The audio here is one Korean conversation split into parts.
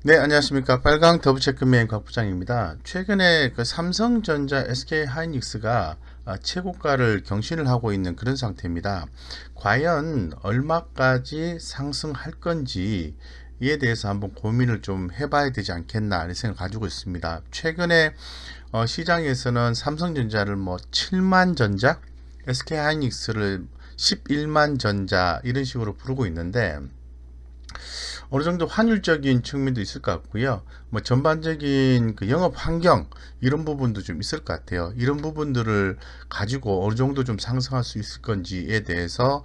네, 안녕하십니까. 빨강 더블체크맨 곽 부장입니다. 최근에 그 삼성전자 SK하이닉스가 최고가를 경신을 하고 있는 그런 상태입니다. 과연 얼마까지 상승할 건지에 대해서 한번 고민을 좀 해봐야 되지 않겠나 하는 생각을 가지고 있습니다. 최근에 시장에서는 삼성전자를 뭐 7만 전자, SK하이닉스를 11만 전자 이런 식으로 부르고 있는데 어느 정도 환율적인 측면도 있을 것 같고요. 뭐 전반적인 그 영업 환경 이런 부분도 좀 있을 것 같아요. 이런 부분들을 가지고 어느 정도 좀 상승할 수 있을 건지에 대해서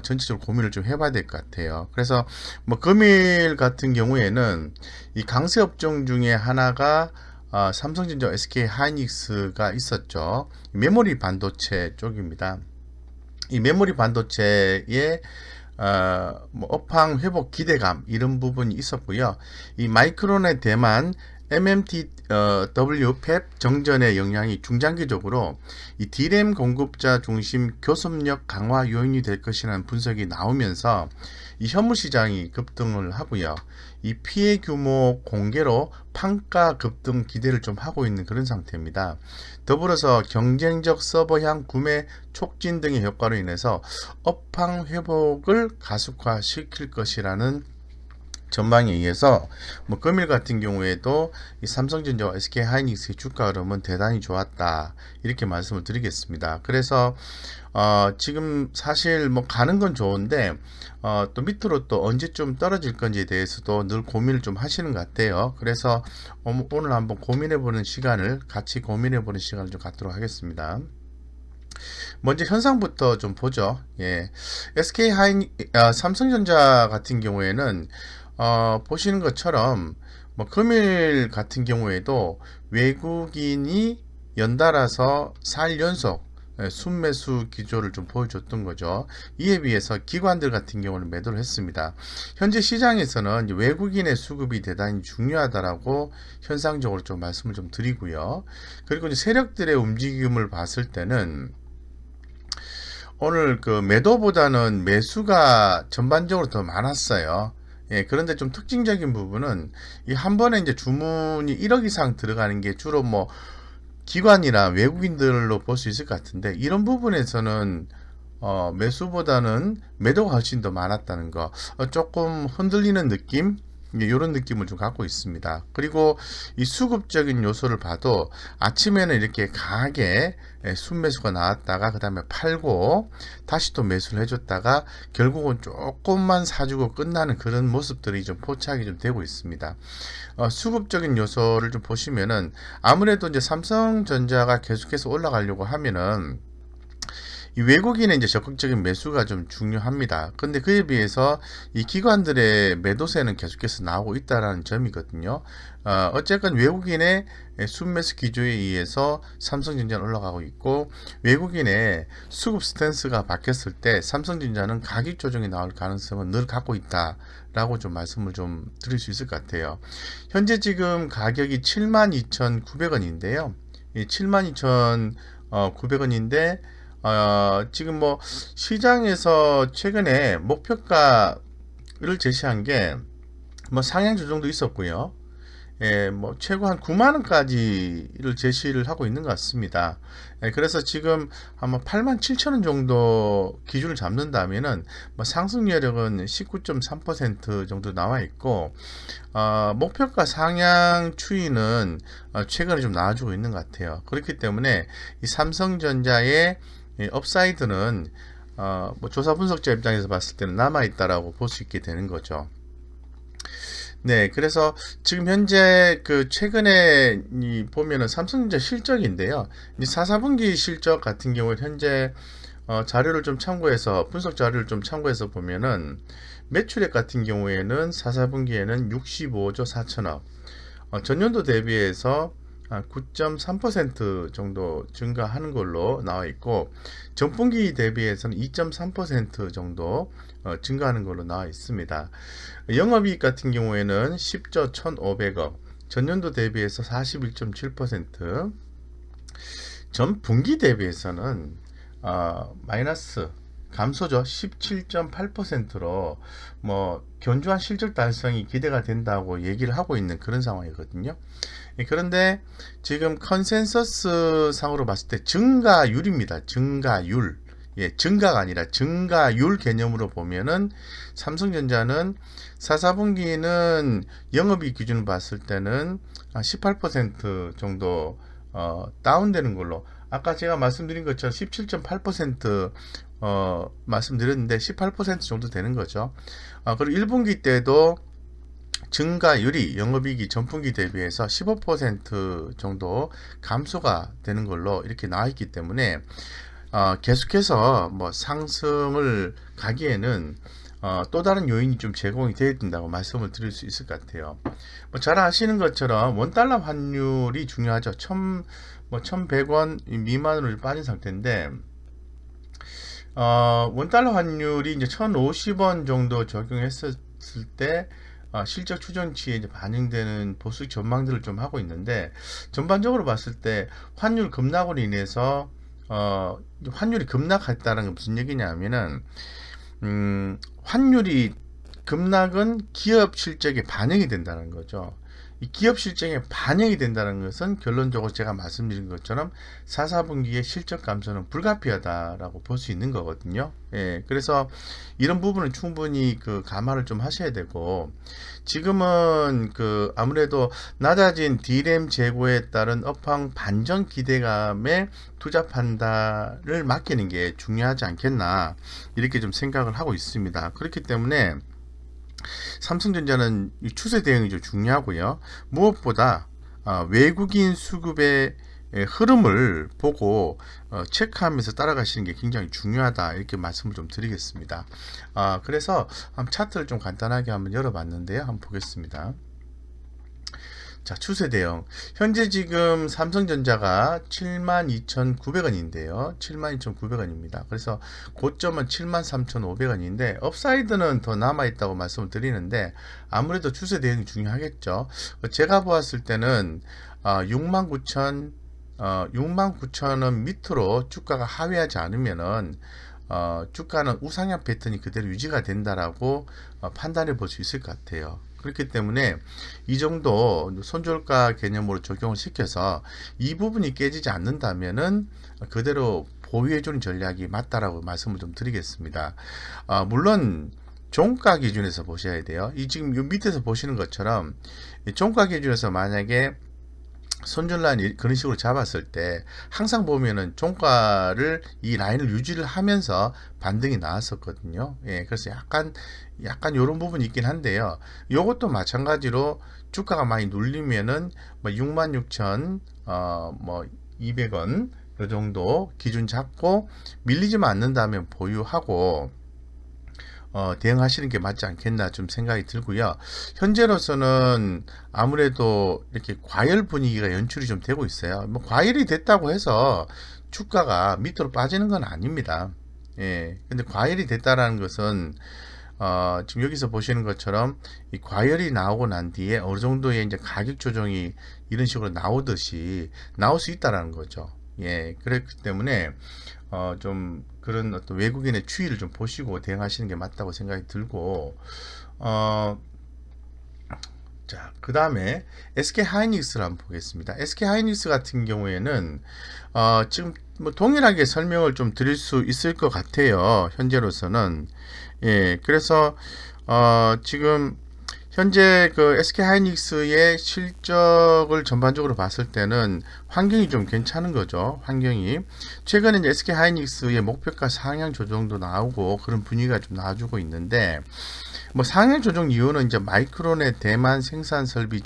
전체적으로 고민을 좀 해봐야 될 것 같아요. 그래서 뭐 금일 같은 경우에는 이 강세 업종 중에 하나가 삼성전자, SK 하이닉스가 있었죠. 메모리 반도체 쪽입니다. 이 메모리 반도체의 뭐 업황 회복 기대감 이런 부분이 있었고요. 이 마이크론의 대만 MMT WPEP 정전의 영향이 중장기적으로 이 D램 공급자 중심 교섭력 강화 요인이 될 것이라는 분석이 나오면서 이 현물 시장이 급등을 하고요. 이 피해 규모 공개로 판가 급등 기대를 좀 하고 있는 그런 상태입니다. 더불어서 경쟁적 서버향 구매 촉진 등의 효과로 인해서 업황 회복을 가속화시킬 것이라는 전망에 의해서 뭐 금일 같은 경우에도 이 삼성전자와 SK하이닉스의 주가 흐름은 대단히 좋았다 이렇게 말씀을 드리겠습니다. 그래서 지금 사실 뭐 가는 건 좋은데 또 밑으로 또 언제쯤 떨어질 건지에 대해서도 늘 고민을 좀 하시는 것 같아요. 그래서 오늘 한번 고민해보는 시간을 같이 고민해보는 시간을 좀 갖도록 하겠습니다. 먼저 현상부터 좀 보죠. 예. 삼성전자 같은 경우에는 보시는 것처럼 뭐 금일 같은 경우에도 외국인이 연달아서 4일 연속 순매수 기조를 좀 보여줬던 거죠. 이에 비해서 기관들 같은 경우는 매도를 했습니다. 현재 시장에서는 외국인의 수급이 대단히 중요하다라고 현상적으로 좀 말씀을 좀 드리고요. 그리고 이제 세력들의 움직임을 봤을 때는 오늘 그 매도보다는 매수가 전반적으로 더 많았어요. 예, 그런데 좀 특징적인 부분은 이 한 번에 이제 주문이 1억 이상 들어가는 게 주로 뭐 기관이나 외국인들로 볼 수 있을 것 같은데 이런 부분에서는 매수보다는 매도가 훨씬 더 많았다는 거 조금 흔들리는 느낌 이런 느낌을 좀 갖고 있습니다. 그리고 이 수급적인 요소를 봐도 아침에는 이렇게 강하게 순매수가 나왔다가 그 다음에 팔고 다시 또 매수를 해줬다가 결국은 조금만 사주고 끝나는 그런 모습들이 좀 포착이 좀 되고 있습니다. 수급적인 요소를 좀 보시면은 아무래도 이제 삼성전자가 계속해서 올라가려고 하면은 이 외국인의 이제 적극적인 매수가 좀 중요합니다. 근데 그에 비해서 이 기관들의 매도세는 계속해서 나오고 있다라는 점이거든요. 어쨌건 외국인의 순매수 기조에 의해서 삼성전자는 올라가고 있고 외국인의 수급 스탠스가 바뀌었을 때 삼성전자는 가격 조정이 나올 가능성은 늘 갖고 있다라고 좀 말씀을 좀 드릴 수 있을 것 같아요. 현재 지금 가격이 72,900원인데요. 이 72,900원인데 지금 뭐 시장에서 최근에 목표가를 제시한 게 뭐 상향 조정도 있었고요. 예, 뭐 최고 한 9만 원까지를 제시를 하고 있는 것 같습니다. 예, 그래서 지금 아마 8만 7천 원 정도 기준을 잡는다면은 뭐 상승 여력은 19.3% 정도 나와 있고 목표가 상향 추이는 최근에 좀 나와주고 있는 것 같아요. 그렇기 때문에 이 삼성전자의 업사이드는 뭐 조사 분석자 입장에서 봤을 때는 남아 있다라고 볼 수 있게 되는 거죠. 네, 그래서 지금 현재 그 최근에 이 보면은 삼성전자 실적인데요. 이 4분기 실적 같은 경우 현재 자료를 좀 참고해서 분석 자료를 좀 참고해서 보면은 매출액 같은 경우에는 4분기에는 65조 4천억, 전년도 대비해서 9.3% 정도 증가하는 걸로 나와 있고 전분기 대비해서는 2.3% 정도 증가하는 걸로 나와 있습니다. 영업이익 같은 경우에는 10조 1,500억, 전년도 대비해서 41.7%, 전 분기 대비해서는 마이너스 감소죠. 17.8%로 뭐 견조한 실적 달성이 기대가 된다고 얘기를 하고 있는 그런 상황이거든요. 그런데 지금 컨센서스 상으로 봤을 때 증가율입니다. 증가율. 예, 증가가 아니라 증가율 개념으로 보면은 삼성전자는 4, 4분기는 영업이익 기준으로 봤을 때는 18% 정도 다운되는 걸로, 아까 제가 말씀드린 것처럼 17.8% 말씀드렸는데 18% 정도 되는 거죠. 그리고 1분기 때도 증가율이 영업이익이 전분기 대비해서 15% 정도 감소가 되는 걸로 이렇게 나와 있기 때문에 계속해서 뭐 상승을 가기에는 또 다른 요인이 좀 제공이 되어야 된다고 말씀을 드릴 수 있을 것 같아요. 뭐 잘 아시는 것처럼 원달러 환율이 중요하죠. 1100원 미만으로 빠진 상태인데 원달러 환율이 이제 1050원 정도 적용했을 때 실적 추정치에 이제 반영되는 보수 전망들을 좀 하고 있는데, 전반적으로 봤을 때 환율 급락으로 인해서 환율이 급락했다는 게 무슨 얘기냐면은 환율이 급락은 기업 실적에 반영이 된다는 거죠. 이 기업 실적에 반영이 된다는 것은 결론적으로 제가 말씀드린 것처럼 4, 4분기의 실적 감소는 불가피하다라고 볼 수 있는 거거든요. 예, 그래서 이런 부분은 충분히 그 감안을 좀 하셔야 되고, 지금은 그 아무래도 낮아진 D램 재고에 따른 업황 반전 기대감에 투자 판단을 맡기는 게 중요하지 않겠나, 이렇게 좀 생각을 하고 있습니다. 그렇기 때문에 삼성전자는 이 추세 대응이 좀 중요하고요. 무엇보다 외국인 수급의 흐름을 보고 체크하면서 따라가시는 게 굉장히 중요하다, 이렇게 말씀을 좀 드리겠습니다. 그래서 한번 차트를 좀 간단하게 한번 열어봤는데요. 한번 보겠습니다. 자, 추세 대응. 현재 지금 삼성전자가 72,900원인데요. 72,900원입니다. 그래서 고점은 73,500원인데 업사이드는 더 남아있다고 말씀을 드리는데, 아무래도 추세 대응이 중요하겠죠. 제가 보았을 때는 69,000원 밑으로 주가가 하회하지 않으면은 주가는 우상향 패턴이 그대로 유지가 된다라고 판단해 볼 수 있을 것 같아요. 그렇기 때문에 이 정도 손절가 개념으로 적용을 시켜서 이 부분이 깨지지 않는다면은 그대로 보유해주는 전략이 맞다라고 말씀을 좀 드리겠습니다. 물론 종가 기준에서 보셔야 돼요. 이 지금 이 밑에서 보시는 것처럼 종가 기준에서 만약에 손절라인 그런 식으로 잡았을 때 항상 보면은 종가를 이 라인을 유지를 하면서 반등이 나왔었거든요. 예, 그래서 약간 요런 부분이 있긴 한데요. 요것도 마찬가지로 주가가 많이 눌리면은 뭐 66,000 뭐 200원 요 정도 기준 잡고 밀리지만 않는다면 보유하고 대응하시는 게 맞지 않겠나 좀 생각이 들고요. 현재로서는 아무래도 이렇게 과열 분위기가 연출이 좀 되고 있어요. 뭐 과열이 됐다고 해서 주가가 밑으로 빠지는 건 아닙니다. 예. 근데 과열이 됐다라는 것은 지금 여기서 보시는 것처럼 이 과열이 나오고 난 뒤에 어느 정도의 이제 가격 조정이 이런 식으로 나오듯이 나올 수 있다라는 거죠. 예. 그렇기 때문에 좀 그런 어떤 외국인의 추이를 좀 보시고 대응하시는 게 맞다고 생각이 들고, 자, 그 다음에 SK 하이닉스를 한번 보겠습니다. SK 하이닉스 같은 경우에는 지금 뭐 동일하게 설명을 좀 드릴 수 있을 것 같아요. 현재로서는. 예, 그래서 지금 현재 그 SK 하이닉스의 실적을 전반적으로 봤을 때는 환경이 좀 괜찮은 거죠. 환경이 최근에 이제 SK 하이닉스의 목표가 상향 조정도 나오고 그런 분위기가 좀 나와주고 있는데, 뭐 상향 조정 이유는 이제 마이크론의 대만 생산 설비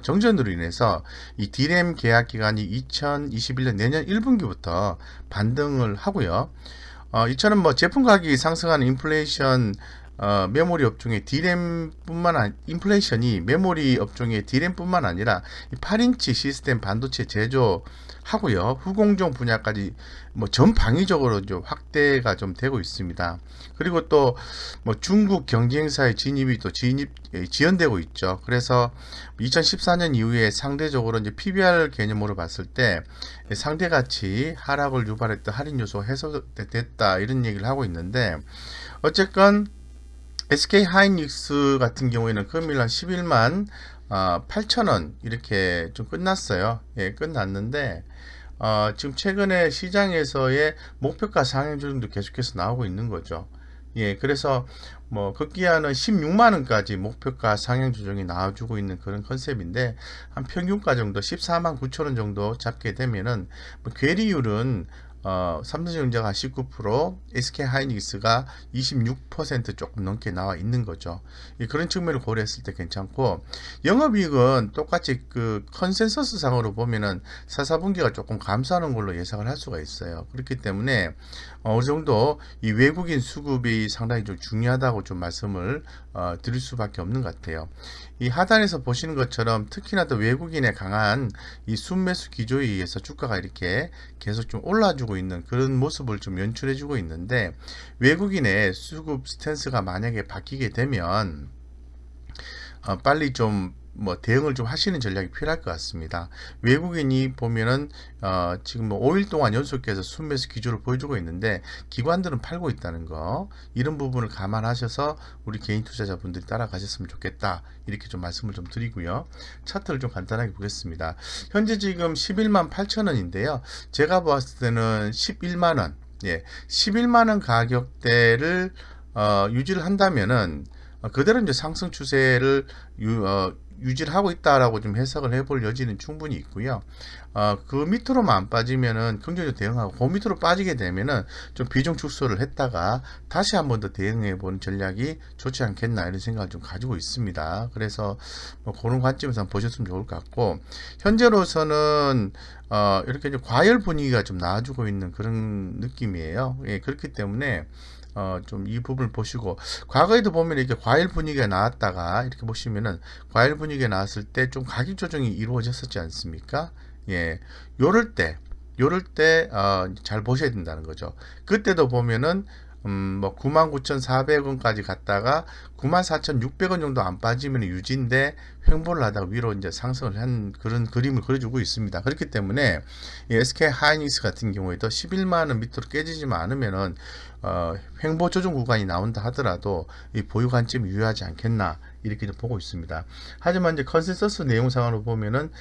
정전으로 인해서 이 D램 계약 기간이 2021년 내년 1분기부터 반등을 하고요. 이처럼 뭐 제품 가격이 상승하는 인플레이션 메모리 업종의 인플레이션이 메모리 업종의 D램뿐만 아니라 8인치 시스템 반도체 제조하고요, 후공정 분야까지 뭐 전방위적으로 좀 확대가 좀 되고 있습니다. 그리고 또 뭐 중국 경쟁사의 진입이 또 지연되고 있죠. 그래서 2014년 이후에 상대적으로 이제 PBR 개념으로 봤을 때 상대 가치 하락을 유발했던 할인 요소 해소됐다, 이런 얘기를 하고 있는데, 어쨌건 SK 하이닉스 같은 경우에는 금일 한 11만 8천원 이렇게 좀 끝났어요. 예, 끝났는데 지금 최근에 시장에서의 목표가 상향 조정도 계속해서 나오고 있는 거죠. 예, 그래서 뭐 급기야는 16만 원까지 목표가 상향 조정이 나와주고 있는 그런 컨셉인데, 한 평균가 정도 14만 9천 원 정도 잡게 되면은 뭐 괴리율은 삼성전자가 19%, SK 하이닉스가 26% 조금 넘게 나와 있는 거죠. 그런 측면을 고려했을 때 괜찮고, 영업이익은 똑같이 그 컨센서스 상으로 보면은 4, 4분기가 조금 감소하는 걸로 예상을 할 수가 있어요. 그렇기 때문에 어느 정도 이 외국인 수급이 상당히 좀 중요하다고 좀 말씀을 드릴 수밖에 없는 것 같아요. 이 하단에서 보시는 것처럼 특히나 또 외국인의 강한 이 순매수 기조에 의해서 주가가 이렇게 계속 좀 올라주고 있는 그런 모습을 좀 연출해주고 있는데, 외국인의 수급 스탠스가 만약에 바뀌게 되면 빨리 좀 뭐 대응을 좀 하시는 전략이 필요할 것 같습니다. 외국인이 보면은 지금 뭐 5일 동안 연속해서 순매수 기조를 보여주고 있는데, 기관들은 팔고 있다는 거, 이런 부분을 감안하셔서 우리 개인 투자자분들이 따라가셨으면 좋겠다, 이렇게 좀 말씀을 좀 드리고요. 차트를 좀 간단하게 보겠습니다. 현재 지금 11만 8천 원인데요. 제가 봤을 때는 11만 원, 예, 11만 원 가격대를 유지를 한다면은 그대로 이제 상승 추세를 유지를 하고 있다라고 좀 해석을 해볼 여지는 충분히 있고요. 그 밑으로만 안 빠지면은 긍정적으로 대응하고, 그 밑으로 빠지게 되면은 좀 비중 축소를 했다가 다시 한번 더 대응해 보는 전략이 좋지 않겠나, 이런 생각을 좀 가지고 있습니다. 그래서 뭐 그런 관점에서 한번 보셨으면 좋을 것 같고, 현재로서는 이렇게 이제 과열 분위기가 좀 나아지고 있는 그런 느낌이에요. 예, 그렇기 때문에 좀 이 부분을 보시고, 과거에도 보면 이렇게 과일 분위기가 나왔다가 이렇게 보시면은 과일 분위기가 나왔을 때 좀 가격 조정이 이루어졌었지 않습니까? 예, 요럴 때 잘 보셔야 된다는 거죠. 그때도 보면은 뭐 99,400원까지 갔다가 94,600원 정도 안 빠지면 유지인데, 횡보를 하다가 위로 이제 상승을 한 그런 그림을 그려주고 있습니다. 그렇기 때문에 이 SK 하이닉스 같은 경우에도 11만 원 밑으로 깨지지만 않으면은 횡보 조정 구간이 나온다 하더라도 이 보유 관점이 유효하지 않겠나, 이렇게 보고 있습니다. 하지만 이제 컨센서스 내용상으로 보면은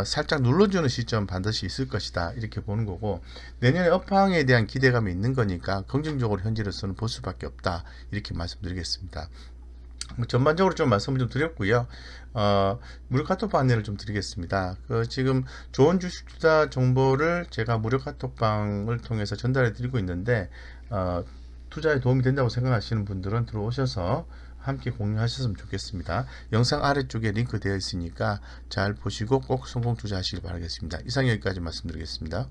살짝 눌러주는 시점 반드시 있을 것이다, 이렇게 보는 거고, 내년에 업황에 대한 기대감이 있는 거니까 긍정적으로 현재로서는 볼 수밖에 없다, 이렇게 말씀드리겠습니다. 전반적으로 좀 말씀을 좀 드렸고요. 무료 카톡방 안내를 좀 드리겠습니다. 지금 좋은 주식 투자 정보를 제가 무료 카톡방을 통해서 전달해 드리고 있는데, 투자에 도움이 된다고 생각하시는 분들은 들어오셔서 함께 공유하셨으면 좋겠습니다. 영상 아래쪽에 링크 되어 있으니까 잘 보시고 꼭 성공 투자하시길 바라겠습니다. 이상 여기까지 말씀드리겠습니다.